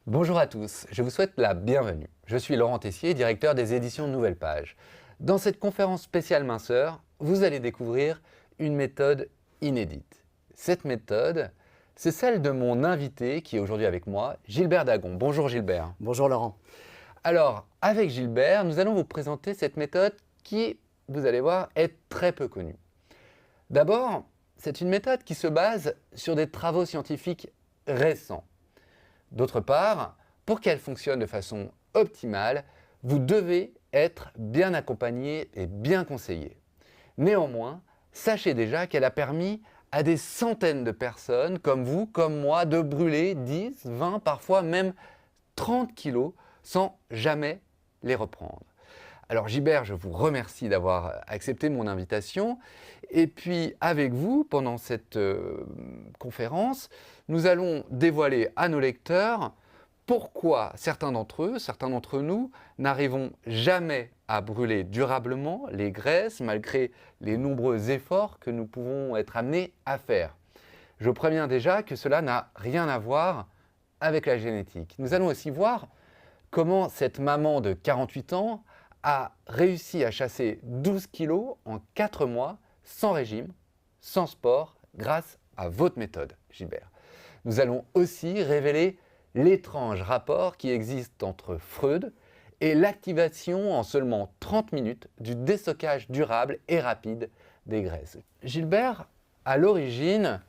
Bonjour à tous, je vous souhaite la bienvenue. Je suis Laurent Tessier, directeur des éditions Nouvelle Page. Dans cette conférence spéciale minceur, vous allez découvrir une méthode inédite. Cette méthode, c'est celle de mon invité qui est aujourd'hui avec moi, Gilbert Dagon. Bonjour Gilbert. Bonjour Laurent. Alors, avec Gilbert, nous allons vous présenter cette méthode qui, vous allez voir, est très peu connue. D'abord, c'est une méthode qui se base sur des travaux scientifiques récents. D'autre part, pour qu'elle fonctionne de façon optimale, vous devez être bien accompagné et bien conseillé. Néanmoins, sachez déjà qu'elle a permis à des centaines de personnes, comme vous, comme moi, de brûler 10, 20, parfois même 30 kilos sans jamais les reprendre. Alors Gilbert, je vous remercie d'avoir accepté mon invitation. Et puis avec vous, pendant cette conférence, nous allons dévoiler à nos lecteurs pourquoi certains d'entre nous, n'arrivons jamais à brûler durablement les graisses malgré les nombreux efforts que nous pouvons être amenés à faire. Je préviens déjà que cela n'a rien à voir avec la génétique. Nous allons aussi voir comment cette maman de 48 ans a réussi à chasser 12 kilos en 4 mois, sans régime, sans sport, grâce à votre méthode, Gilbert. Nous allons aussi révéler l'étrange rapport qui existe entre Freud et l'activation en seulement 30 minutes du déstockage durable et rapide des graisses. Gilbert, à l'origine,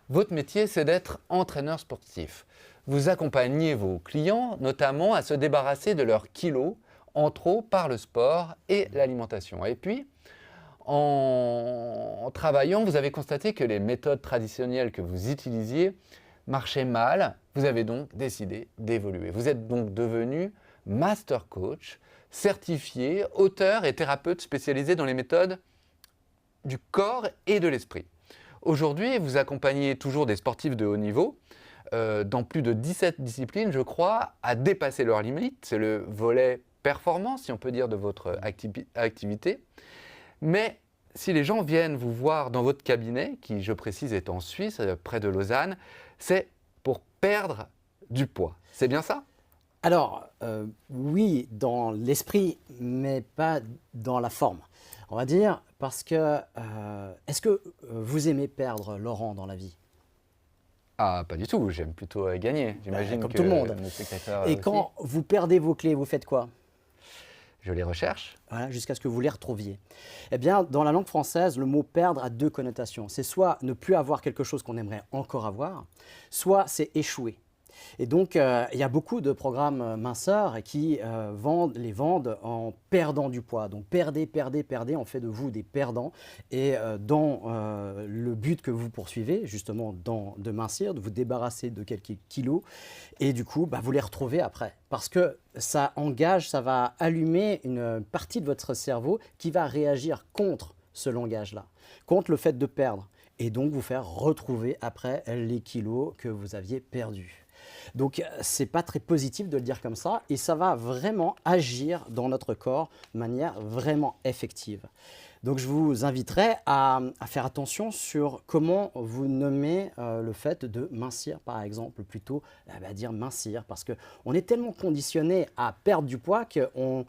votre métier, c'est d'être entraîneur sportif. Vous accompagnez vos clients, notamment, à se débarrasser de leurs kilos en trop par le sport et l'alimentation. Et puis, en travaillant, vous avez constaté que les méthodes traditionnelles que vous utilisiez marchaient mal. Vous avez donc décidé d'évoluer. Vous êtes donc devenu master coach, certifié, auteur et thérapeute spécialisé dans les méthodes du corps et de l'esprit. Aujourd'hui, vous accompagnez toujours des sportifs de haut niveau, dans plus de 17 disciplines, je crois, à dépasser leurs limites. C'est le volet performance, si on peut dire, de votre activité. Mais si les gens viennent vous voir dans votre cabinet, qui, je précise, est en Suisse, près de Lausanne, c'est pour perdre du poids. C'est bien ça ? Alors, oui, dans l'esprit, mais pas dans la forme. On va dire, parce que, est-ce que vous aimez perdre, Laurent, dans la vie? Ah, pas du tout, j'aime plutôt gagner. J'imagine Comme que tout le monde. nos spectateurs Et aussi. quand vous perdez vos clés, vous faites quoi? Je les recherche. Voilà, jusqu'à ce que vous les retrouviez. Eh bien, dans la langue française, le mot perdre a deux connotations. C'est soit ne plus avoir quelque chose qu'on aimerait encore avoir, soit c'est échouer. Et donc, il y a beaucoup de programmes minceurs qui les vendent en perdant du poids. Donc, perdez, perdez, perdez, on fait de vous des perdants. Et dans le but que vous poursuivez, justement, de mincir, de vous débarrasser de quelques kilos, et du coup, vous les retrouvez après. Parce que ça engage, ça va allumer une partie de votre cerveau qui va réagir contre ce langage-là, contre le fait de perdre. Et donc, vous faire retrouver après les kilos que vous aviez perdus. Donc, ce n'est pas très positif de le dire comme ça et ça va vraiment agir dans notre corps de manière vraiment effective. Donc, je vous inviterai à faire attention sur comment vous nommez le fait de mincir, par exemple, plutôt dire mincir, parce qu'on est tellement conditionné à perdre du poids qu'on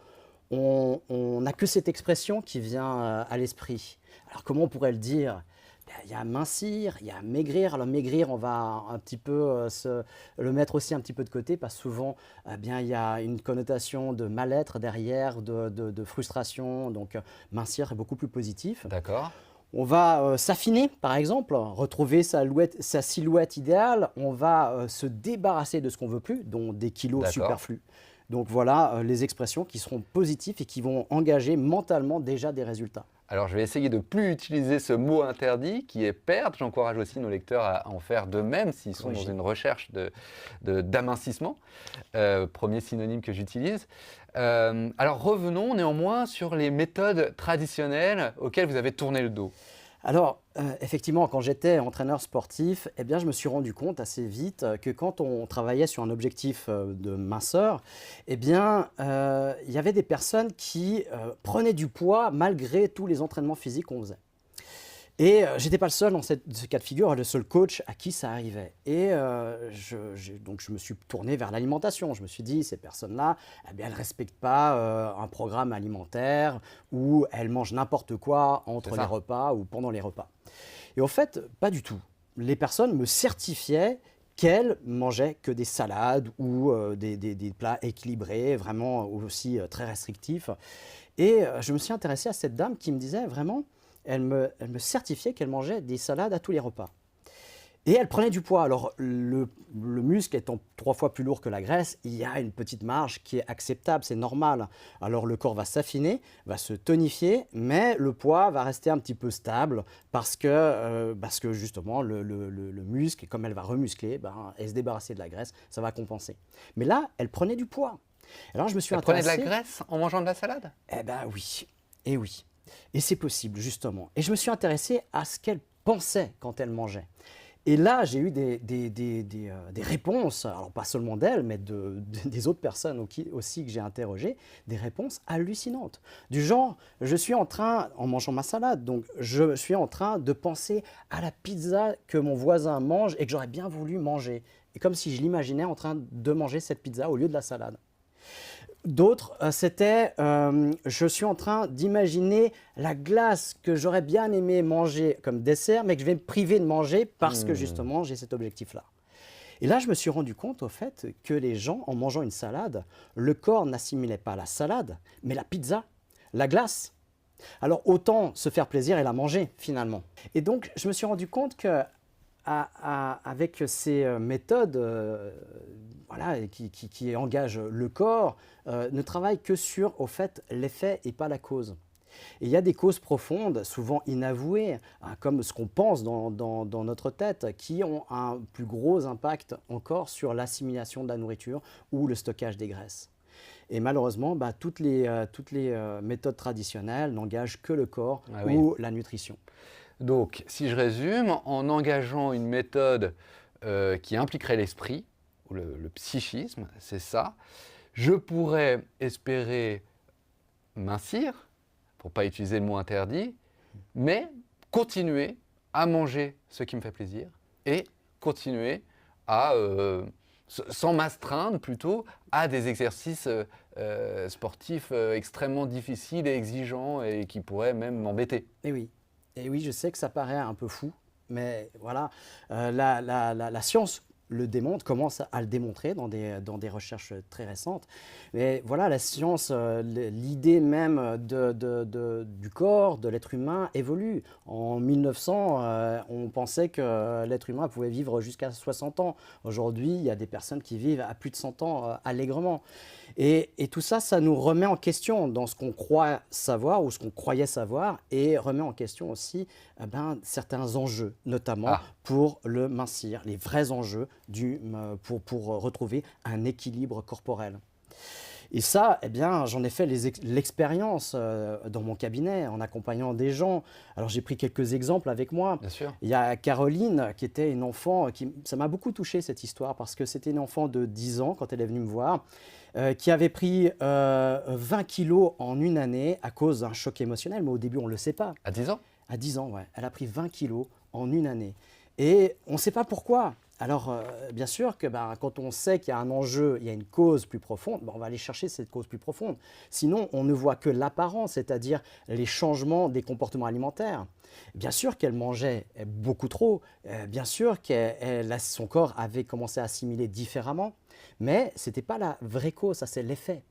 n'a que cette expression qui vient à l'esprit. Alors, comment on pourrait le dire ? Il y a mincir, il y a maigrir. Alors maigrir, on va un petit peu le mettre aussi un petit peu de côté parce que souvent, il y a une connotation de mal-être derrière, de frustration. Donc mincir est beaucoup plus positif. D'accord. On va s'affiner, par exemple, retrouver sa silhouette idéale. On va se débarrasser de ce qu'on ne veut plus, dont des kilos superflus. Donc voilà les expressions qui seront positives et qui vont engager mentalement déjà des résultats. Alors, je vais essayer de ne plus utiliser ce mot interdit qui est perdre. J'encourage aussi nos lecteurs à en faire de même s'ils sont dans une recherche d'amincissement. Premier synonyme que j'utilise. Alors, revenons néanmoins sur les méthodes traditionnelles auxquelles vous avez tourné le dos. Alors, effectivement, quand j'étais entraîneur sportif, je me suis rendu compte assez vite que quand on travaillait sur un objectif de minceur, il y avait des personnes qui prenaient du poids malgré tous les entraînements physiques qu'on faisait. Et j'étais pas le seul dans ce cas de figure, le seul coach à qui ça arrivait. Et donc je me suis tourné vers l'alimentation. Je me suis dit, ces personnes-là, eh bien, elles ne respectent pas un programme alimentaire où elles mangent n'importe quoi entre les repas ou pendant les repas. Et au fait, pas du tout. Les personnes me certifiaient qu'elles mangeaient que des salades ou des plats équilibrés, vraiment aussi très restrictifs. Et je me suis intéressé à cette dame qui me disait vraiment, elle me certifiait qu'elle mangeait des salades à tous les repas. Et elle prenait du poids. Alors, le muscle étant 3 fois plus lourd que la graisse, il y a une petite marge qui est acceptable, c'est normal. Alors, le corps va s'affiner, va se tonifier, mais le poids va rester un petit peu stable parce que justement, le muscle, comme elle va remuscler, et se débarrasser de la graisse, ça va compenser. Mais là, elle prenait du poids. Alors, je me suis intéressé. Elle prenait de la graisse en mangeant de la salade? Eh bien, oui. Et oui. Et c'est possible, justement. Et je me suis intéressé à ce qu'elle pensait quand elle mangeait. Et là, j'ai eu des réponses, alors pas seulement d'elle, mais des autres personnes aussi que j'ai interrogées, des réponses hallucinantes. Du genre, je suis en train, en mangeant ma salade, donc je suis en train de penser à la pizza que mon voisin mange et que j'aurais bien voulu manger. Et comme si je l'imaginais en train de manger cette pizza au lieu de la salade. D'autres, c'était je suis en train d'imaginer la glace que j'aurais bien aimé manger comme dessert, mais que je vais me priver de manger parce que justement j'ai cet objectif-là. Et là, je me suis rendu compte au fait que les gens, en mangeant une salade, le corps n'assimilait pas la salade, mais la pizza, la glace. Alors autant se faire plaisir et la manger finalement. Et donc, je me suis rendu compte que avec ces méthodes voilà, qui engagent le corps, ne travaillent que sur au fait, l'effet et pas la cause. Et il y a des causes profondes, souvent inavouées, hein, comme ce qu'on pense dans notre tête, qui ont un plus gros impact encore sur l'assimilation de la nourriture ou le stockage des graisses. Et malheureusement, toutes les méthodes traditionnelles n'engagent que le corps ou la nutrition. Donc, si je résume, en engageant une méthode qui impliquerait l'esprit, ou le psychisme, c'est ça, je pourrais espérer mincir, pour ne pas utiliser le mot interdit, mais continuer à manger ce qui me fait plaisir et continuer à, sans m'astreindre plutôt, à des exercices sportifs extrêmement difficiles et exigeants et qui pourraient même m'embêter. Et oui, je sais que ça paraît un peu fou, mais voilà, la science le démontre, commence à le démontrer dans des recherches très récentes. Mais voilà, la science, l'idée même du corps, de l'être humain évolue. En 1900, on pensait que l'être humain pouvait vivre jusqu'à 60 ans. Aujourd'hui, il y a des personnes qui vivent à plus de 100 ans allègrement. Et tout ça, ça nous remet en question dans ce qu'on croit savoir ou ce qu'on croyait savoir et remet en question aussi certains enjeux, notamment pour le mincir, les vrais enjeux pour retrouver un équilibre corporel. Et ça, eh bien, j'en ai fait l'expérience dans mon cabinet en accompagnant des gens. Alors j'ai pris quelques exemples avec moi. Bien sûr. Il y a Caroline qui était une enfant, ça m'a beaucoup touché cette histoire parce que c'était une enfant de 10 ans quand elle est venue me voir, qui avait pris 20 kilos en une année à cause d'un choc émotionnel, mais au début on ne le sait pas. À 10 ans? À 10 ans, ouais. Elle a pris 20 kilos en une année. Et on ne sait pas pourquoi. Alors, bien sûr que quand on sait qu'il y a un enjeu, il y a une cause plus profonde, on va aller chercher cette cause plus profonde. Sinon, on ne voit que l'apparence, c'est-à-dire les changements des comportements alimentaires. Bien sûr qu'elle mangeait beaucoup trop, bien sûr que son corps avait commencé à assimiler différemment, mais ce n'était pas la vraie cause, ça c'est l'effet.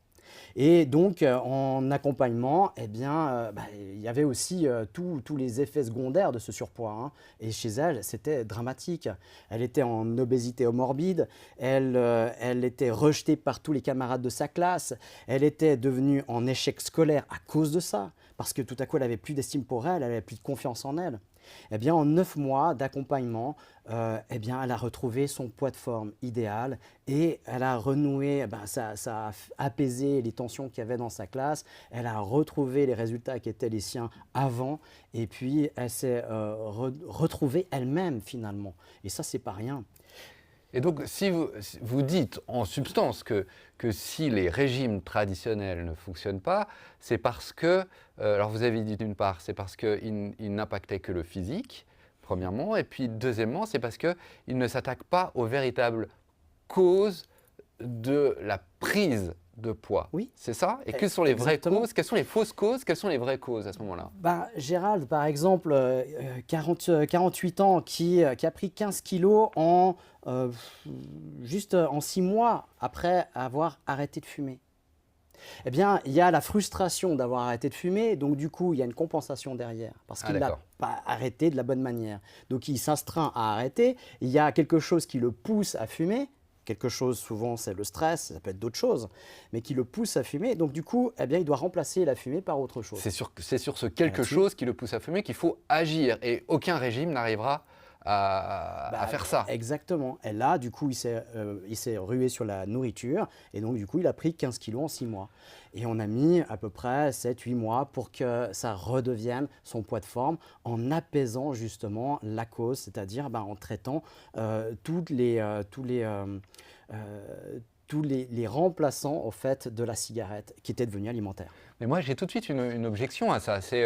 Et donc, en accompagnement, eh bien, il y avait aussi tous les effets secondaires de ce surpoids. Hein. Et chez elle, c'était dramatique. Elle était en obésité morbide, elle était rejetée par tous les camarades de sa classe, elle était devenue en échec scolaire à cause de ça, parce que tout à coup, elle n'avait plus d'estime pour elle, elle n'avait plus de confiance en elle. Eh bien, en 9 mois d'accompagnement, eh bien, elle a retrouvé son poids de forme idéal et elle a renoué, ça a apaisé les tensions qu'il y avait dans sa classe. Elle a retrouvé les résultats qui étaient les siens avant et puis elle s'est retrouvée elle-même finalement. Et ça, c'est pas rien. Et donc, si vous dites en substance que si les régimes traditionnels ne fonctionnent pas, c'est parce que, alors vous avez dit d'une part, c'est parce qu'ils n'impactaient que le physique, premièrement, et puis deuxièmement, c'est parce qu'ils ne s'attaquent pas aux véritables causes de la prise de poids. Oui. C'est ça? Et quelles sont les vraies Exactement. causes? Quelles sont les fausses causes? Quelles sont les vraies causes à ce moment-là? Ben, Gérald, par exemple, 48 ans, qui a pris 15 kilos euh, juste en 6 mois après avoir arrêté de fumer. Eh bien, il y a la frustration d'avoir arrêté de fumer, donc du coup, il y a une compensation derrière, parce Ah, qu'il n'a d'accord. pas arrêté de la bonne manière. Donc, il s'astreint à arrêter, il y a quelque chose qui le pousse à fumer, quelque chose, souvent, c'est le stress, ça peut être d'autres choses, mais qui le pousse à fumer, donc du coup, eh bien, il doit remplacer la fumée par autre chose. C'est sur ce quelque Là-dessus. chose qui le pousse à fumer qu'il faut agir. Et aucun régime n'arrivera à Bah, faire ça. exactement. Et là, du coup, il s'est rué sur la nourriture. Et donc, du coup, il a pris 15 kilos en 6 mois. Et on a mis à peu près 7-8 mois pour que ça redevienne son poids de forme en apaisant justement la cause, c'est-à-dire en traitant toutes les, tous les remplaçants au fait de la cigarette qui étaient devenus alimentaires. Mais moi, j'ai tout de suite une objection à ça. C'est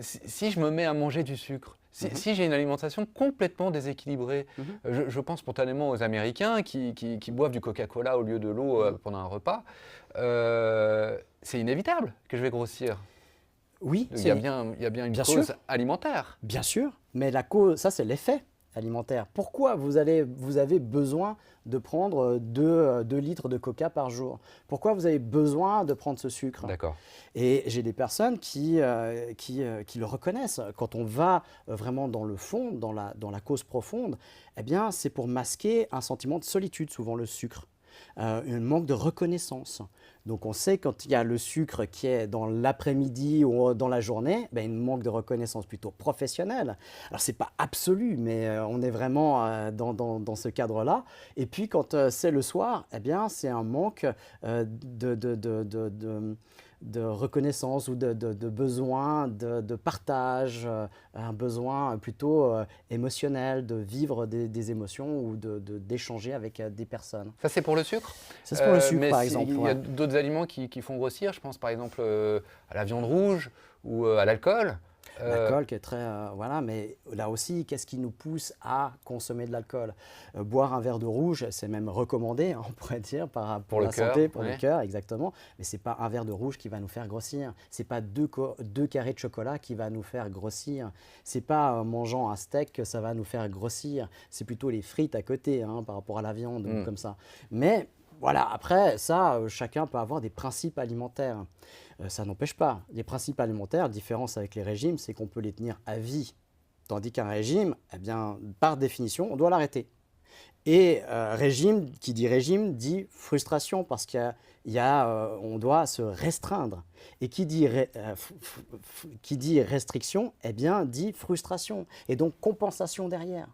si je me mets à manger du sucre, si j'ai une alimentation complètement déséquilibrée, je pense spontanément aux Américains qui boivent du Coca-Cola au lieu de l'eau pendant un repas. C'est inévitable que je vais grossir. Oui, Il y a bien une bien cause sûr. alimentaire. Bien sûr, mais la cause, ça c'est l'effet alimentaire. Pourquoi vous avez besoin de prendre 2 litres de coca par jour? Pourquoi vous avez besoin de prendre ce sucre? D'accord. Et j'ai des personnes qui le reconnaissent. Quand on va vraiment dans le fond, dans la cause profonde, eh bien c'est pour masquer un sentiment de solitude, souvent le sucre. Un manque de reconnaissance. Donc on sait quand il y a le sucre qui est dans l'après-midi ou dans la journée, un manque de reconnaissance plutôt professionnelle. Alors c'est pas absolu, mais on est vraiment dans ce cadre-là. Et puis quand c'est le soir, eh bien c'est un manque de reconnaissance ou de besoin de partage, un besoin plutôt émotionnel, de vivre des émotions ou d'échanger avec des personnes. Ça, c'est pour le sucre. Ça, c'est pour le sucre, Mais par exemple. il y Ouais. a d'autres aliments qui font grossir. Je pense par exemple à la viande rouge ou à l'alcool. L'alcool qui est très... voilà, mais là aussi, qu'est-ce qui nous pousse à consommer de l'alcool? Boire un verre de rouge, c'est même recommandé, on pourrait dire, pour le la cœur, santé, pour ouais. le cœur, exactement. Mais ce n'est pas un verre de rouge qui va nous faire grossir. Ce n'est pas deux carrés de chocolat qui va nous faire grossir. Ce n'est pas en mangeant un steak que ça va nous faire grossir. C'est plutôt les frites à côté, par rapport à la viande, ou comme ça. Mais... voilà, après, ça, chacun peut avoir des principes alimentaires. Ça n'empêche pas. Les principes alimentaires, la différence avec les régimes, c'est qu'on peut les tenir à vie. Tandis qu'un régime, eh bien, par définition, on doit l'arrêter. Et régime, qui dit régime, dit frustration, parce on doit se restreindre. Et qui dit restriction, eh bien, dit frustration. Et donc compensation derrière.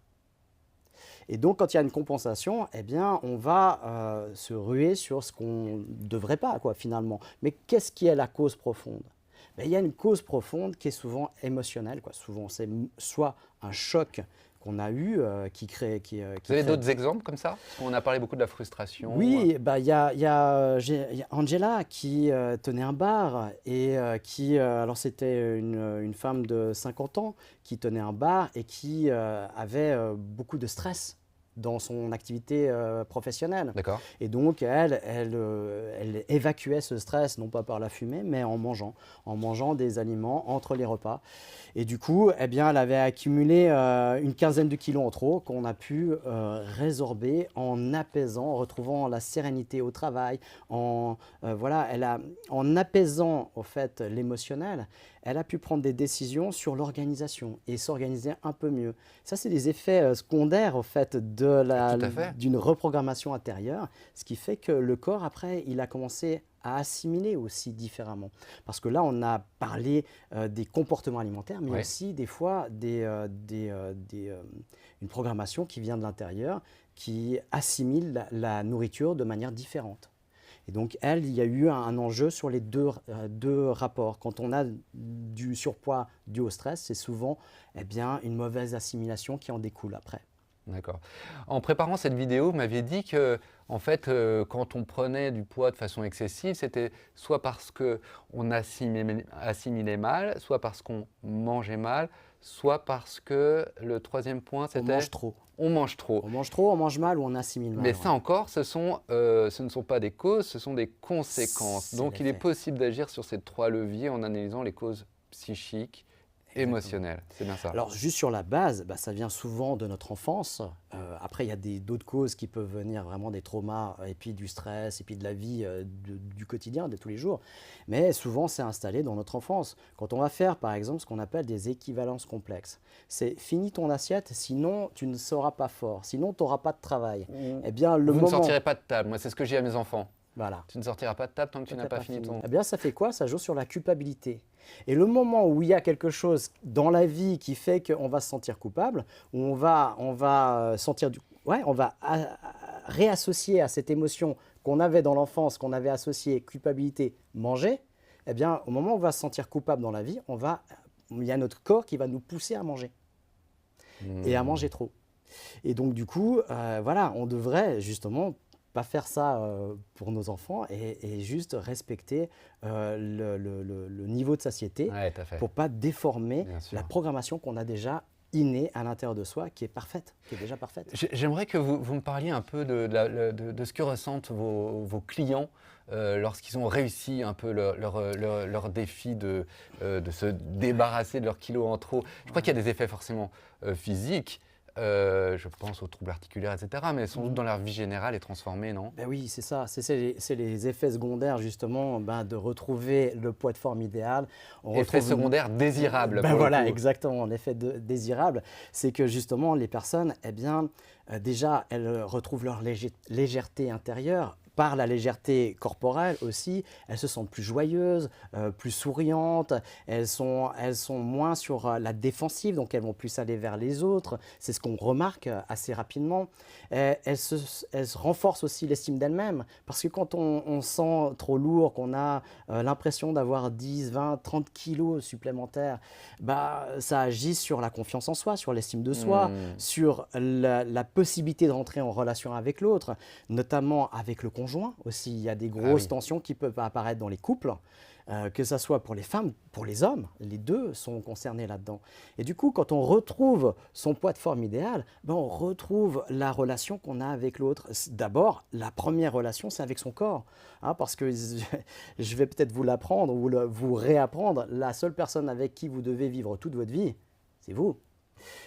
Et donc, quand il y a une compensation, eh bien, on va se ruer sur ce qu'on ne devrait pas, finalement. Mais qu'est-ce qui est la cause profonde? Il y a une cause profonde qui est souvent émotionnelle. Souvent, c'est soit un choc qu'on a eu qui crée... Vous avez d'autres exemples comme ça? Parce qu'on a parlé beaucoup de la frustration. Oui, il y a Angela qui tenait un bar et alors c'était une femme de 50 ans qui tenait un bar et qui avait beaucoup de stress dans son activité professionnelle. D'accord. Et donc, elle évacuait ce stress, non pas par la fumée, mais en mangeant des aliments entre les repas. Et du coup, eh bien, elle avait accumulé une quinzaine de kilos en trop qu'on a pu résorber en apaisant, en retrouvant la sérénité au travail, en apaisant au fait l'émotionnel. Elle a pu prendre des décisions sur l'organisation et s'organiser un peu mieux. Ça, c'est des effets secondaires au fait d'une reprogrammation intérieure, ce qui fait que le corps, après, il a commencé à assimiler aussi différemment. Parce que là, on a parlé des comportements alimentaires, mais aussi des fois une programmation qui vient de l'intérieur, qui assimile la nourriture de manière différente. Et donc, il y a eu un enjeu sur les deux rapports. Quand on a du surpoids dû au stress, c'est souvent une mauvaise assimilation qui en découle après. D'accord. En préparant cette vidéo, vous m'aviez dit que, en fait, quand on prenait du poids de façon excessive, c'était soit parce qu'on assimilait mal, soit parce qu'on mangeait mal, soit parce que le troisième point, On c'était mange trop. on mange trop. On mange trop, on mange mal ou on assimile mal. Mais Ouais. ça encore, ce ne sont pas des causes, ce sont des conséquences. C'est Donc il est l'effet. possible d'agir sur ces trois leviers en analysant les causes psychiques, Exactement. émotionnelles. C'est bien ça. Alors, juste sur la base, ça vient souvent de notre enfance. Après, il y a d'autres causes qui peuvent venir vraiment des traumas, et puis du stress, et puis de la vie du quotidien, de tous les jours. Mais souvent, c'est installé dans notre enfance. Quand on va faire, par exemple, ce qu'on appelle des équivalences complexes, c'est finis ton assiette, sinon tu ne seras pas fort, sinon tu n'auras pas de travail. Eh bien, le Vous ne moment. sortirez pas de table. Moi, c'est ce que j'ai à mes enfants. Voilà. Tu ne sortiras pas de table tant que tu Toi, n'as t'as pas fini ton. Eh bien, ça fait quoi? Ça joue sur la culpabilité. Et le moment où il y a quelque chose dans la vie qui fait qu'on va se sentir coupable, où on va sentir ouais, on va réassocier à cette émotion qu'on avait dans l'enfance, qu'on avait associée culpabilité, manger, eh bien, au moment où on va se sentir coupable dans la vie, il y a notre corps qui va nous pousser à manger et à manger trop. Et donc, du coup, voilà, on devrait justement pas faire ça pour nos enfants et juste respecter le niveau de satiété Ouais, tout à fait. pour pas déformer Bien sûr. la programmation qu'on a déjà innée à l'intérieur de soi, qui est parfaite, qui est déjà parfaite. J'aimerais que vous me parliez un peu de ce que ressentent vos clients lorsqu'ils ont réussi un peu leur défi de se débarrasser de leurs kilos en trop. Je crois qu'il y a des effets forcément physiques, je pense aux troubles articulaires, etc., mais sans doute dans leur vie générale et transformés, non? Ben oui, c'est ça. C'est les effets secondaires, justement, de retrouver le poids de forme idéal. On Effet retrouve secondaire désirable. Ben pour le voilà, coup. exactement. L'effet désirable, c'est que justement, les personnes, eh bien, déjà, elles retrouvent leur légèreté intérieure. Par la légèreté corporelle aussi, elles se sentent plus joyeuses, plus souriantes, elles sont moins sur la défensive, donc elles vont plus aller vers les autres. C'est ce qu'on remarque assez rapidement. Elles se renforcent aussi l'estime d'elles-mêmes, parce que quand on sent trop lourd, qu'on a l'impression d'avoir 10, 20, 30 kilos supplémentaires, ça agit sur la confiance en soi, sur l'estime de soi, sur la possibilité de rentrer en relation avec l'autre, notamment avec le conjoint aussi. Il y a des grosses tensions qui peuvent apparaître dans les couples, que ce soit pour les femmes, pour les hommes, les deux sont concernés là-dedans. Et du coup, quand on retrouve son poids de forme idéal, on retrouve la relation qu'on a avec l'autre. D'abord, la première relation, c'est avec son corps. Parce que je vais peut-être vous l'apprendre ou vous réapprendre, la seule personne avec qui vous devez vivre toute votre vie, c'est vous.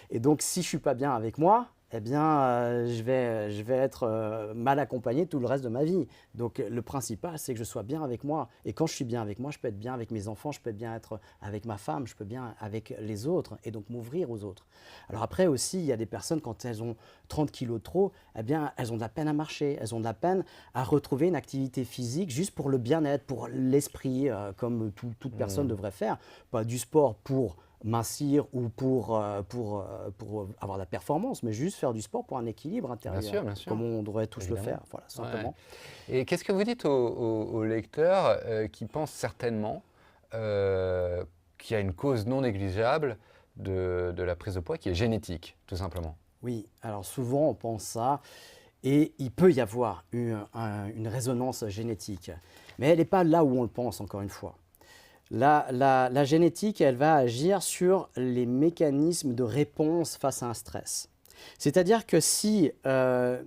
Et donc, si je ne suis pas bien avec moi, eh bien, je vais être mal accompagné tout le reste de ma vie. Donc, le principal, c'est que je sois bien avec moi. Et quand je suis bien avec moi, je peux être bien avec mes enfants, je peux bien être avec ma femme, je peux bien avec les autres et donc m'ouvrir aux autres. Alors après aussi, il y a des personnes, quand elles ont 30 kilos de trop, eh bien, elles ont de la peine à marcher, elles ont de la peine à retrouver une activité physique juste pour le bien-être, pour l'esprit, comme toute personne devrait faire. Pas du sport pour mincir ou pour avoir la performance, mais juste faire du sport pour un équilibre intérieur, Bien sûr. comme on devrait tous Évidemment. le faire, voilà, simplement. Et qu'est-ce que vous dites aux lecteurs qui pensent certainement qu'il y a une cause non négligeable de la prise de poids qui est génétique, tout simplement? Oui, alors souvent on pense ça, et il peut y avoir une résonance génétique, mais elle n'est pas là où on le pense, encore une fois. La génétique, elle va agir sur les mécanismes de réponse face à un stress. C'est-à-dire que si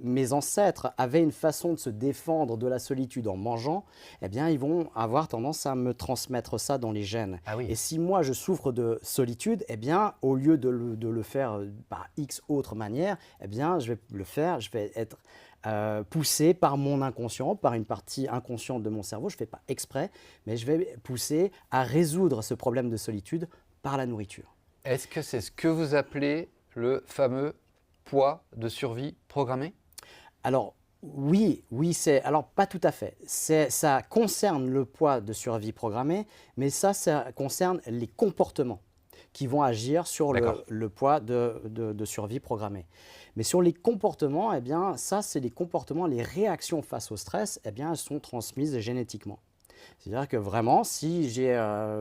mes ancêtres avaient une façon de se défendre de la solitude en mangeant, eh bien, ils vont avoir tendance à me transmettre ça dans les gènes. Ah oui. Et si moi, je souffre de solitude, eh bien, au lieu de le faire par X autre manière, eh bien, je vais être poussé par mon inconscient, par une partie inconsciente de mon cerveau. Je ne fais pas exprès, mais je vais pousser à résoudre ce problème de solitude par la nourriture. Est-ce que c'est ce que vous appelez le fameux poids de survie programmé? Alors, oui, alors pas tout à fait. Ça concerne le poids de survie programmé, mais ça concerne les comportements qui vont agir sur le poids de survie programmé. Mais sur les comportements, eh bien, ça, c'est les comportements, les réactions face au stress, eh bien, elles sont transmises génétiquement. C'est-à-dire que vraiment, si j'ai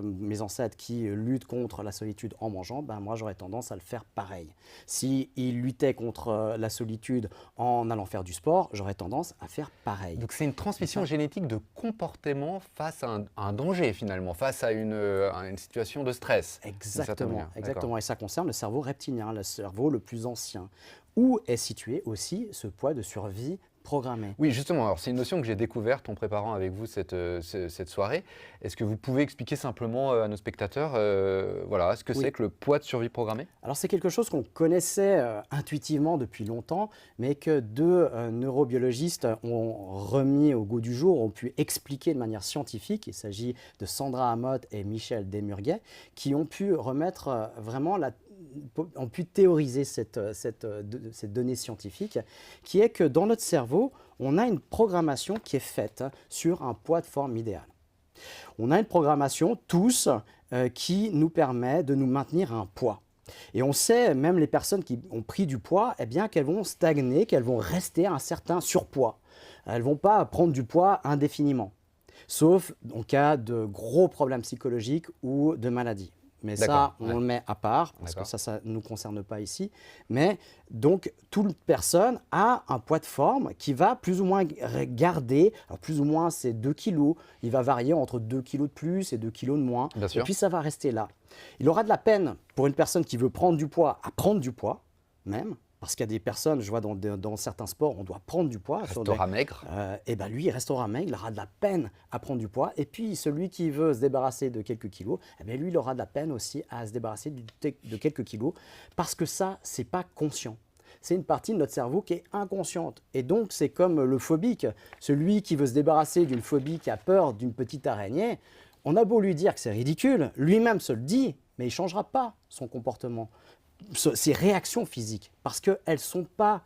mes ancêtres qui luttent contre la solitude en mangeant, ben moi j'aurais tendance à le faire pareil. S'ils luttaient contre la solitude en allant faire du sport, j'aurais tendance à faire pareil. Donc c'est une transmission génétique de comportement face à un danger finalement, face à une situation de stress. Exactement, exactement. Et ça concerne le cerveau reptilien, le cerveau le plus ancien, où est situé aussi ce poids de survie programmé. Oui, justement, alors c'est une notion que j'ai découverte en préparant avec vous cette soirée. Est-ce que vous pouvez expliquer simplement à nos spectateurs voilà, ce que c'est que le poids de survie programmé? Alors c'est quelque chose qu'on connaissait intuitivement depuis longtemps, mais que deux neurobiologistes ont remis au goût du jour, ont pu expliquer de manière scientifique. Il s'agit de Sandra Amott et Michel Desmurguet, qui ont pu remettre ont pu théoriser cette donnée scientifique, qui est que dans notre cerveau, on a une programmation qui est faite sur un poids de forme idéal. On a une programmation, tous, qui nous permet de nous maintenir à un poids. Et on sait, même les personnes qui ont pris du poids, eh bien, qu'elles vont stagner, qu'elles vont rester à un certain surpoids. Elles ne vont pas prendre du poids indéfiniment, sauf en cas de gros problèmes psychologiques ou de maladies. Mais ça, on le met à part, parce que ça ne nous concerne pas ici. Mais donc, toute personne a un poids de forme qui va plus ou moins garder, alors plus ou moins c'est 2 kilos, il va varier entre 2 kilos de plus et 2 kilos de moins, et puis ça va rester là. Il aura de la peine pour une personne qui veut prendre du poids à prendre du poids, même, parce qu'il y a des personnes, je vois dans certains sports, on doit prendre du poids. Restera maigre. Et ben lui, il restera maigre, il aura de la peine à prendre du poids. Et puis, celui qui veut se débarrasser de quelques kilos, eh bien, lui, il aura de la peine aussi à se débarrasser de quelques kilos, parce que ça, c'est pas conscient. C'est une partie de notre cerveau qui est inconsciente. Et donc, c'est comme le phobique. Celui qui veut se débarrasser d'une phobie, qui a peur d'une petite araignée, on a beau lui dire que c'est ridicule, lui-même se le dit, mais il ne changera pas son comportement. Ces réactions physiques, parce qu'elles ne sont pas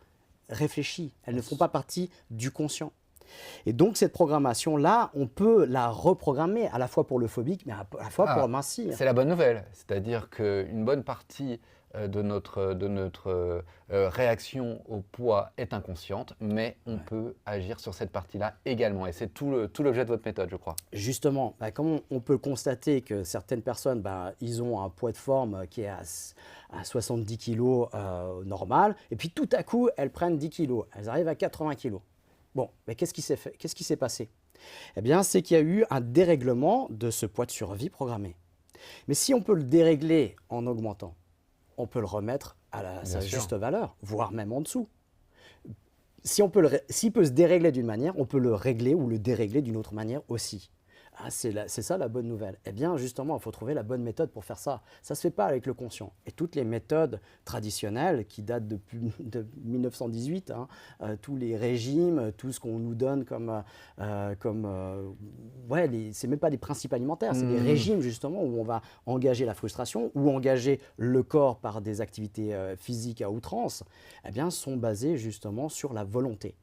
réfléchies, elles ne font pas partie du conscient. Et donc cette programmation-là, on peut la reprogrammer à la fois pour le phobique, mais à la fois pour mincir. C'est la bonne nouvelle, c'est-à-dire qu'une bonne partie de notre réaction au poids est inconsciente, mais on peut agir sur cette partie-là également. Et c'est tout l'objet de votre méthode, je crois. Justement, comme on peut constater que certaines personnes, ils ont un poids de forme qui est à 70 kg normal, et puis tout à coup, elles prennent 10 kg, elles arrivent à 80 kg. Bon, mais qu'est-ce qui s'est fait? Qu'est-ce qui s'est passé? Eh bien, c'est qu'il y a eu un dérèglement de ce poids de survie programmé. Mais si on peut le dérégler en augmentant, on peut le remettre à sa juste valeur, voire même en dessous. S'il peut se dérégler d'une manière, on peut le régler ou le dérégler d'une autre manière aussi. Ah, c'est ça la bonne nouvelle. Eh bien, justement, il faut trouver la bonne méthode pour faire ça. Ça ne se fait pas avec le conscient. Et toutes les méthodes traditionnelles qui datent de 1918, tous les régimes, tout ce qu'on nous donne c'est même pas des principes alimentaires, c'est des régimes justement où on va engager la frustration ou engager le corps par des activités physiques à outrance, eh bien, sont basés justement sur la volonté.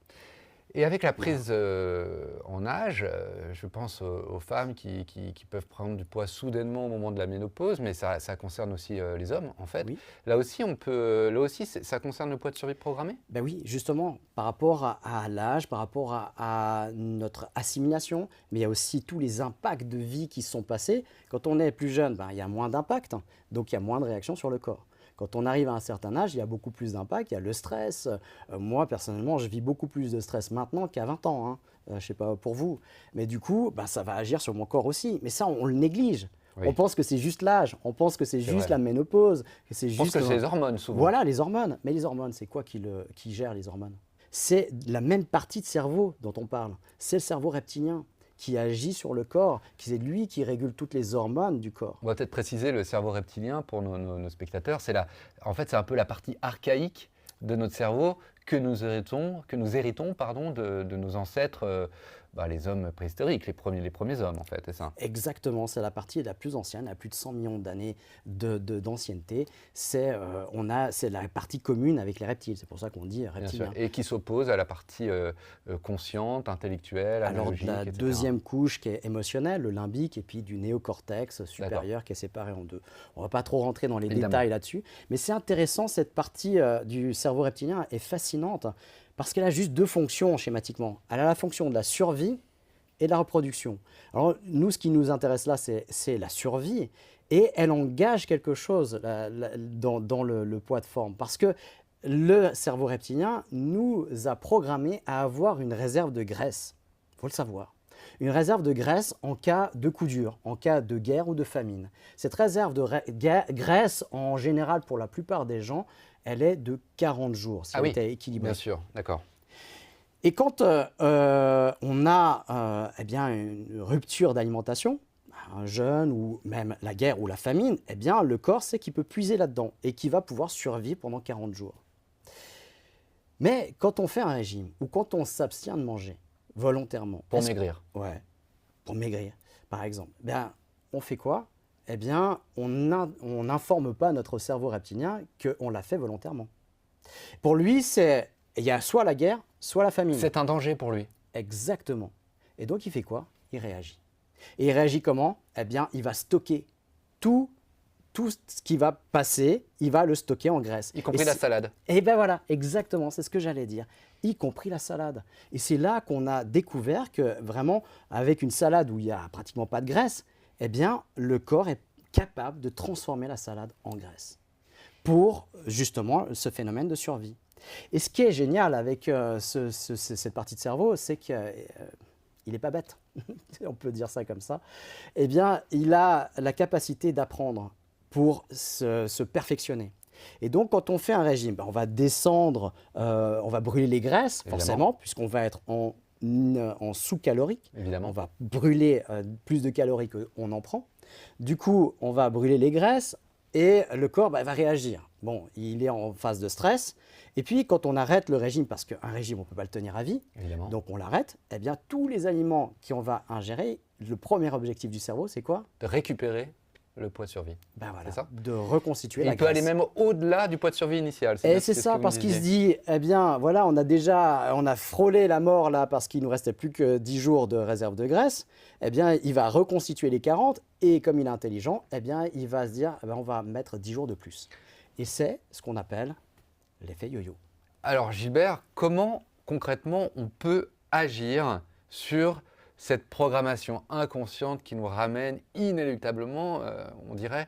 Et avec la prise en âge, je pense aux femmes qui peuvent prendre du poids soudainement au moment de la ménopause, mais ça concerne aussi les hommes, en fait. Oui. Là aussi, ça concerne le poids de survie programmé? Ben oui, justement, par rapport à l'âge, par rapport à notre assimilation, mais il y a aussi tous les impacts de vie qui se sont passés. Quand on est plus jeune, il y a moins d'impact, donc il y a moins de réactions sur le corps. Quand on arrive à un certain âge, il y a beaucoup plus d'impact, il y a le stress. Moi, personnellement, je vis beaucoup plus de stress maintenant qu'à 20 ans. Je ne sais pas pour vous. Mais du coup, ça va agir sur mon corps aussi. Mais ça, on le néglige. Oui. On pense que c'est juste l'âge, on pense que c'est juste la ménopause. Que c'est juste que c'est les hormones, souvent. Voilà, les hormones. Mais les hormones, c'est quoi qui gère les hormones? C'est la même partie de cerveau dont on parle. C'est le cerveau reptilien qui agit sur le corps, c'est lui qui régule toutes les hormones du corps. On va peut-être préciser le cerveau reptilien pour nos spectateurs. En fait, c'est un peu la partie archaïque de notre cerveau que nous héritons de nos ancêtres, les hommes préhistoriques, les premiers hommes, en fait, c'est ça? Exactement, c'est la partie la plus ancienne, à plus de 100 millions d'années d'ancienneté. C'est la partie commune avec les reptiles, c'est pour ça qu'on dit reptilien. Bien sûr. Et qui s'oppose à la partie consciente, intellectuelle, analogique, Alors, la etc. deuxième couche qui est émotionnelle, le limbique, et puis du néocortex supérieur qui est séparé en deux. On ne va pas trop rentrer dans les détails là-dessus, mais c'est intéressant, cette partie du cerveau reptilien est fascinante parce qu'elle a juste deux fonctions schématiquement. Elle a la fonction de la survie et de la reproduction. Alors nous, ce qui nous intéresse là, c'est la survie, et elle engage quelque chose dans le poids de forme, parce que le cerveau reptilien nous a programmés à avoir une réserve de graisse, il faut le savoir. Une réserve de graisse en cas de coup dur, en cas de guerre ou de famine. Cette réserve de graisse, en général, pour la plupart des gens, elle est de 40 jours, si elle était équilibrée. Bien sûr, d'accord. Et quand on a eh bien, une rupture d'alimentation, un jeûne ou même la guerre ou la famine, eh bien, le corps sait qu'il peut puiser là-dedans et qu'il va pouvoir survivre pendant 40 jours. Mais quand on fait un régime ou quand on s'abstient de manger volontairement. Pour maigrir. Ouais, pour maigrir, par exemple. Bien, on fait quoi? Eh bien, on n'informe pas notre cerveau reptilien qu'on l'a fait volontairement. Pour lui, il y a soit la guerre, soit la famine. C'est un danger pour lui. Exactement. Et donc, il fait quoi? Il réagit. Et il réagit comment? Eh bien, il va stocker tout ce qui va passer, il va le stocker en graisse. Y compris la salade. Et bien voilà, exactement, c'est ce que j'allais dire. Y compris la salade. Et c'est là qu'on a découvert que vraiment, avec une salade où il n'y a pratiquement pas de graisse, eh bien, le corps est capable de transformer la salade en graisse pour justement ce phénomène de survie. Et ce qui est génial avec cette partie de cerveau, c'est qu'il n'est pas bête, on peut dire ça comme ça. Eh bien, il a la capacité d'apprendre pour se perfectionner. Et donc, quand on fait un régime, on va descendre, on va brûler les graisses, forcément, puisqu'on va être en sous-calorique. Évidemment. On va brûler plus de calories qu'on en prend. Du coup, on va brûler les graisses et le corps va réagir. Bon, il est en phase de stress. Et puis, quand on arrête le régime, parce qu'un régime, on ne peut pas le tenir à vie, évidemment, donc on l'arrête, eh bien, tous les aliments qu'on va ingérer, le premier objectif du cerveau, c'est quoi? de récupérer le poids de survie. Ben voilà, c'est ça? de reconstituer la Il peut graisse. aller même au-delà du poids de survie initial. Et c'est ça, parce qu'il se dit, eh bien, voilà, on a frôlé la mort là, parce qu'il nous restait plus que 10 jours de réserve de graisse. Eh bien, il va reconstituer les 40, et comme il est intelligent, eh bien, il va se dire, eh bien, on va mettre 10 jours de plus. Et c'est ce qu'on appelle l'effet yo-yo. Alors Gilbert, comment concrètement on peut agir sur cette programmation inconsciente qui nous ramène inéluctablement, on dirait,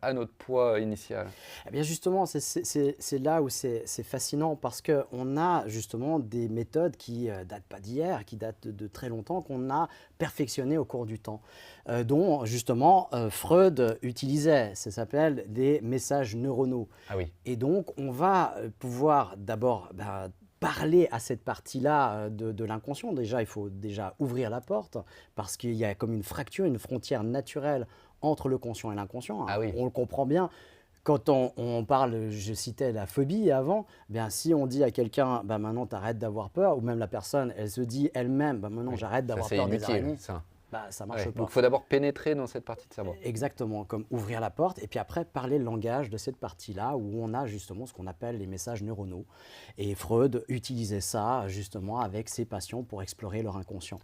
à notre poids initial? Eh bien justement, c'est là où c'est fascinant, parce qu'on a justement des méthodes qui ne datent pas d'hier, qui datent de très longtemps, qu'on a perfectionnées au cours du temps, dont justement Freud utilisait. Ça s'appelle des messages neuronaux. Ah oui. Et donc on va pouvoir d'abord parler à cette partie-là de l'inconscient. Déjà, il faut déjà ouvrir la porte, parce qu'il y a comme une fracture, une frontière naturelle entre le conscient et l'inconscient. Ah oui. On le comprend bien. Quand on parle, je citais la phobie avant, bien, si on dit à quelqu'un, maintenant tu arrêtes d'avoir peur, ou même la personne, elle se dit elle-même, maintenant Oui, j'arrête d'avoir ça, c'est peur des inutile, araignées, ça. ça marche Ouais, pas. donc il faut d'abord pénétrer dans cette partie de cerveau. Exactement, comme ouvrir la porte et puis après parler le langage de cette partie-là où on a justement ce qu'on appelle les messages neuronaux. Et Freud utilisait ça justement avec ses patients pour explorer leur inconscient.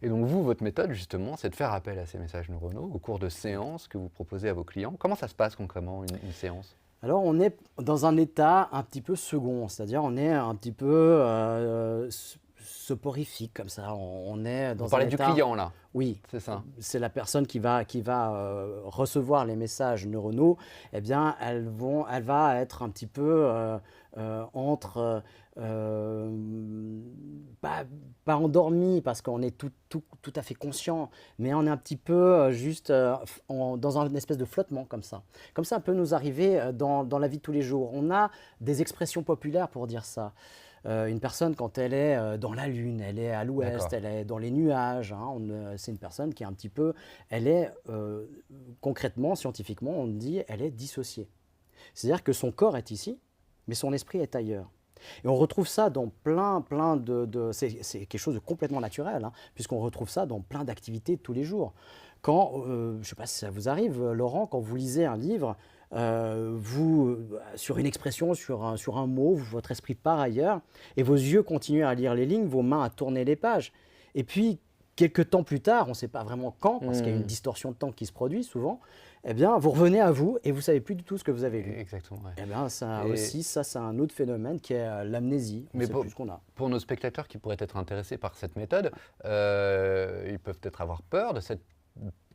Et donc vous, votre méthode justement, c'est de faire appel à ces messages neuronaux au cours de séances que vous proposez à vos clients. Comment ça se passe concrètement une séance? Alors on est dans un état un petit peu second, c'est-à-dire on est un petit peu soporifique comme ça. On est dans Vous parlez un du état... client là? Oui, c'est ça. C'est la personne qui va recevoir les messages neuronaux. Eh bien, elle va être un petit peu entre pas endormie, parce qu'on est tout à fait conscient, mais on est un petit peu juste dans une espèce de flottement comme ça. Comme ça peut nous arriver dans la vie de tous les jours. On a des expressions populaires pour dire ça. Une personne, quand elle est dans la lune, elle est à l'ouest, elle est dans les nuages, c'est une personne qui est un petit peu, elle est concrètement, scientifiquement, on dit, elle est dissociée. C'est-à-dire que son corps est ici, mais son esprit est ailleurs. Et on retrouve ça dans plein c'est quelque chose de complètement naturel, puisqu'on retrouve ça dans plein d'activités de tous les jours. Quand, je ne sais pas si ça vous arrive, Laurent, quand vous lisez un livre, sur une expression, sur un mot, votre esprit part ailleurs, et vos yeux continuent à lire les lignes, vos mains à tourner les pages. Et puis, quelques temps plus tard, on ne sait pas vraiment quand, parce qu'il y a une distorsion de temps qui se produit souvent, eh bien, vous revenez à vous et vous ne savez plus du tout ce que vous avez lu. Exactement. Ouais. Eh bien, ça Et- aussi, ça, c'est un autre phénomène qui est l'amnésie. On ne Mais sait pour- plus ce qu'on a. Pour nos spectateurs qui pourraient être intéressés par cette méthode, ils peuvent peut-être avoir peur de cette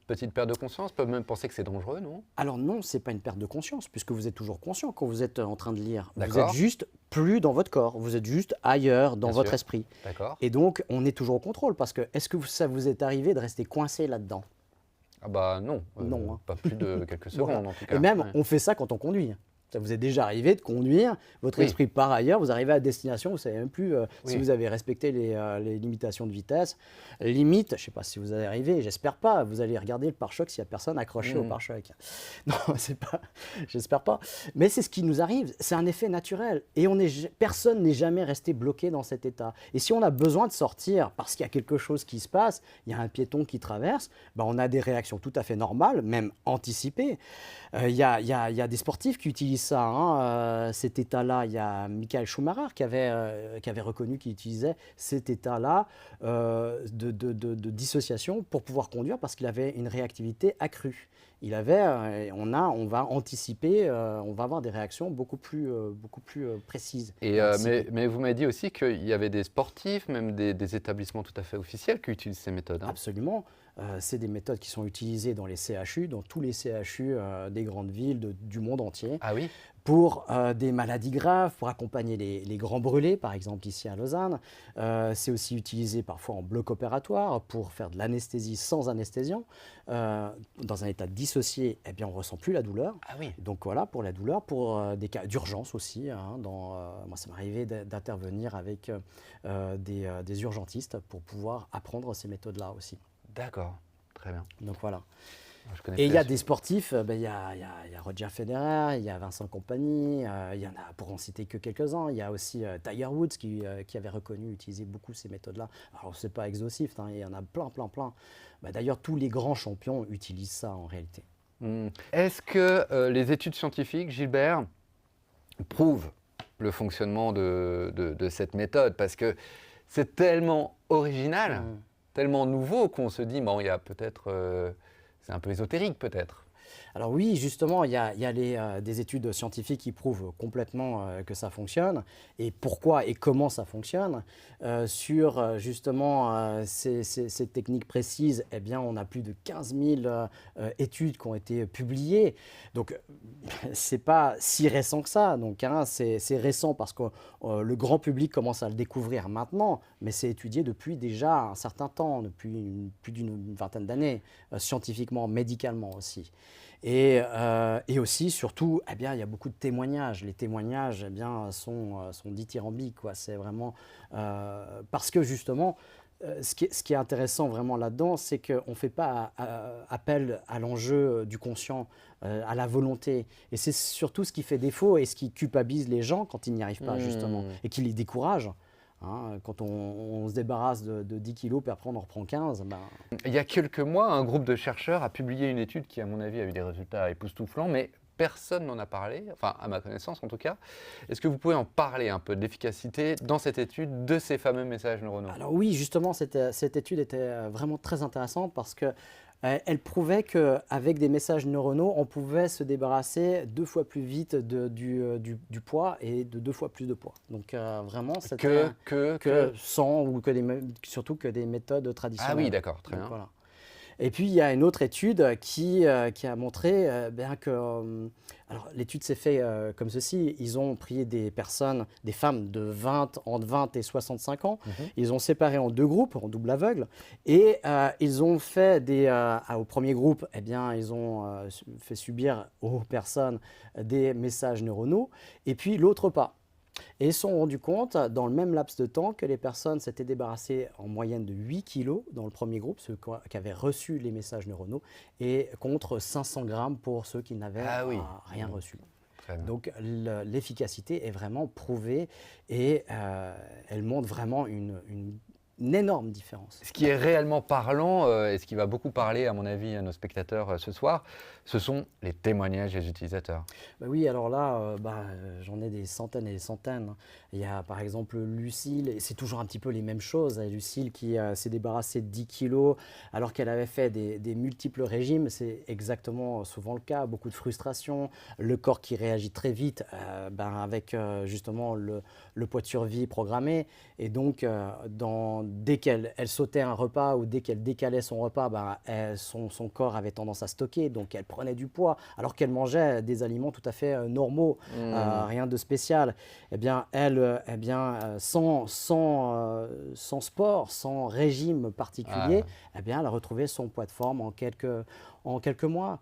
petite perte de conscience, peuvent même penser que c'est dangereux, non? Alors non, ce n'est pas une perte de conscience, puisque vous êtes toujours conscient quand vous êtes en train de lire. Vous D'accord. êtes juste plus dans votre corps, vous êtes juste ailleurs dans Bien votre sûr. esprit. D'accord. Et donc, on est toujours au contrôle, parce que est-ce que ça vous est arrivé de rester coincé là-dedans? Ah bah non, Non, hein. pas plus de quelques Voilà. secondes en tout cas. Et même, Ouais. on fait ça quand on conduit. Ça vous est déjà arrivé de conduire, votre Oui. esprit part ailleurs, vous arrivez à destination, vous ne savez même plus si Oui. vous avez respecté les limitations de vitesse. Limite, je ne sais pas si vous allez arriver, j'espère pas, vous allez regarder le pare-choc s'il n'y a personne accroché au pare-choc. Non, c'est pas, j'espère pas. Mais c'est ce qui nous arrive, c'est un effet naturel. Et personne n'est jamais resté bloqué dans cet état. Et si on a besoin de sortir parce qu'il y a quelque chose qui se passe, il y a un piéton qui traverse, ben on a des réactions tout à fait normales, même anticipées. Il y a des sportifs qui utilisent ça, hein. Cet état-là, il y a Michael Schumacher qui avait reconnu qu'il utilisait cet état-là de dissociation pour pouvoir conduire parce qu'il avait une réactivité accrue. On va anticiper, on va avoir des réactions beaucoup plus précises. Et, anticipées. mais vous m'avez dit aussi qu'il y avait des sportifs, même des établissements tout à fait officiels qui utilisent ces méthodes. Hein. Absolument. C'est des méthodes qui sont utilisées dans les CHU, dans tous les CHU des grandes villes du monde entier, Ah oui? pour des maladies graves, pour accompagner les grands brûlés, par exemple ici à Lausanne. C'est aussi utilisé parfois en bloc opératoire pour faire de l'anesthésie sans anesthésiant. Dans un état dissocié, eh bien, on ne ressent plus la douleur. Ah oui. Donc voilà, pour la douleur, pour des cas d'urgence aussi. Hein, moi, ça m'est arrivé d'intervenir avec des urgentistes pour pouvoir apprendre ces méthodes-là aussi. D'accord, très bien. Donc voilà. Je connaissais Et il y a ce- des sportifs, il y a Roger Federer, il y a Vincent Kompany, il y en a pour en citer que quelques-uns. Il y a aussi Tiger Woods qui avait reconnu utiliser beaucoup ces méthodes-là. Alors c'est pas exhaustif, hein, il y en a plein. D'ailleurs, tous les grands champions utilisent ça en réalité. Est-ce que les études scientifiques, Gilbert, prouvent le fonctionnement de cette méthode? Parce que c'est tellement original, tellement nouveau qu'on se dit, bon, il y a peut-être... c'est un peu ésotérique peut-être. Alors oui, justement, il y a des études scientifiques qui prouvent complètement que ça fonctionne et pourquoi et comment ça fonctionne. Sur justement ces techniques précises, eh bien, on a plus de 15 000 études qui ont été publiées. Donc, c'est pas si récent que ça. Donc, hein, c'est récent parce que le grand public commence à le découvrir maintenant, mais c'est étudié depuis déjà un certain temps, depuis plus d'une vingtaine d'années, scientifiquement, médicalement aussi. Et aussi, surtout, eh bien, il y a beaucoup de témoignages. Les témoignages eh bien, sont dithyrambiques, quoi. C'est vraiment parce que justement, ce qui est intéressant vraiment là-dedans, c'est qu'on ne fait pas appel à l'enjeu du conscient, à la volonté. Et c'est surtout ce qui fait défaut et ce qui culpabilise les gens quand ils n'y arrivent pas, justement, et qui les décourage. Hein, quand on se débarrasse de 10 kilos, puis après on en reprend 15, ben, Il y a quelques mois, un groupe de chercheurs a publié une étude qui, à mon avis, a eu des résultats époustouflants, mais personne n'en a parlé, enfin à ma connaissance en tout cas. Est-ce que vous pouvez en parler un peu de l'efficacité dans cette étude de ces fameux messages neuronaux? Alors oui, justement, cette étude était vraiment très intéressante parce que elle prouvait qu'avec des messages neuronaux, on pouvait se débarrasser 2 fois plus vite du poids et de 2 fois plus de poids. Donc vraiment, c'était que sans ou surtout que des méthodes traditionnelles. Ah oui, d'accord, très Donc, bien. voilà. Et puis, il y a une autre étude qui a montré bien que... alors, l'étude s'est faite comme ceci. Ils ont pris des personnes, des femmes entre 20 et 65 ans. Ils ont séparé en 2 groupes, en double aveugle. Et ils ont fait au premier groupe, eh bien, ils ont fait subir aux personnes des messages neuronaux. Et puis, l'autre pas. Et ils se sont rendus compte, dans le même laps de temps, que les personnes s'étaient débarrassées en moyenne de 8 kilos dans le premier groupe, ceux qui avaient reçu les messages neuronaux, et contre 500 grammes pour ceux qui n'avaient rien reçu. Très bien. Donc l'efficacité est vraiment prouvée et elle montre vraiment une une énorme différence. Ce qui est réellement parlant et ce qui va beaucoup parler, à mon avis, à nos spectateurs ce soir, ce sont les témoignages des utilisateurs. Bah oui, alors là, j'en ai des centaines et des centaines. Il y a par exemple Lucille, et c'est toujours un petit peu les mêmes choses. Lucille qui s'est débarrassée de 10 kilos alors qu'elle avait fait des multiples régimes. C'est exactement souvent le cas. Beaucoup de frustration, le corps qui réagit très vite avec justement le poids de survie programmé. Et donc, dès qu'elle sautait un repas ou dès qu'elle décalait son repas, son corps avait tendance à stocker. Donc, elle prenait du poids alors qu'elle mangeait des aliments tout à fait normaux, rien de spécial. Eh bien, sans sport, sans régime particulier, eh bien, elle a retrouvé son poids de forme en quelques mois.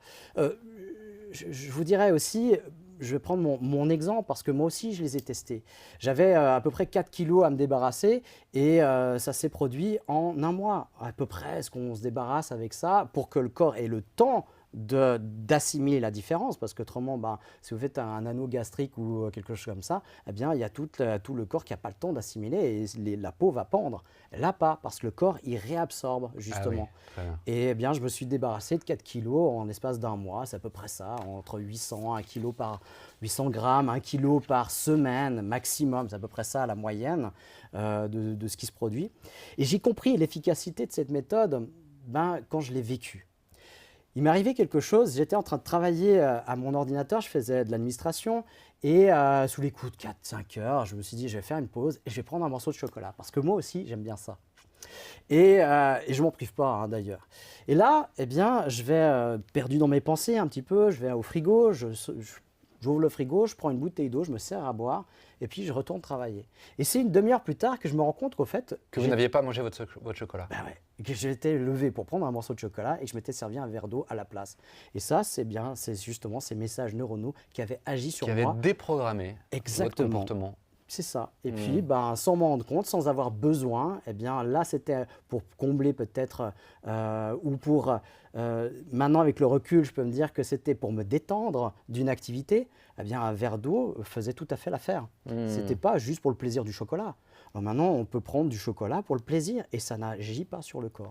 Je vous dirais aussi, je vais prendre mon exemple parce que moi aussi, je les ai testés. J'avais à peu près 4 kilos à me débarrasser et ça s'est produit en un mois. À peu près, est-ce qu'on se débarrasse avec ça pour que le corps ait le temps d'assimiler la différence, parce qu'autrement, si vous faites un anneau gastrique ou quelque chose comme ça, eh bien, il y a tout le corps qui n'a pas le temps d'assimiler et la peau va pendre. Là, pas, parce que le corps, il réabsorbe, justement. Ah oui, et eh bien, je me suis débarrassé de 4 kilos en l'espace d'un mois, c'est à peu près ça, entre 800, 1 kilo par 800 grammes, 1 kilo par semaine maximum, c'est à peu près ça la moyenne de ce qui se produit. Et j'ai compris l'efficacité de cette méthode quand je l'ai vécue. Il m'est arrivé quelque chose, j'étais en train de travailler à mon ordinateur, je faisais de l'administration et sous les coups de 4-5 heures, je me suis dit je vais faire une pause et je vais prendre un morceau de chocolat parce que moi aussi j'aime bien ça. Et je ne m'en prive pas d'ailleurs. Et là, eh bien, je vais perdu dans mes pensées un petit peu, je vais au frigo, j'ouvre le frigo, je prends une bouteille d'eau, je me sers à boire et puis je retourne travailler. Et c'est une demi-heure plus tard que je me rends compte qu'au fait… Que vous n'aviez pas mangé votre chocolat. Que j'étais levé pour prendre un morceau de chocolat et que je m'étais servi un verre d'eau à la place. Et ça, c'est justement ces messages neuronaux qui avaient agi sur moi. Qui avaient déprogrammé votre comportement. C'est ça. Et puis, sans m'en rendre compte, sans avoir besoin, eh bien là, c'était pour combler peut-être ou pour… maintenant, avec le recul, je peux me dire que c'était pour me détendre d'une activité. Eh bien, un verre d'eau faisait tout à fait l'affaire. C'était pas juste pour le plaisir du chocolat. Alors maintenant, on peut prendre du chocolat pour le plaisir et ça n'agit pas sur le corps.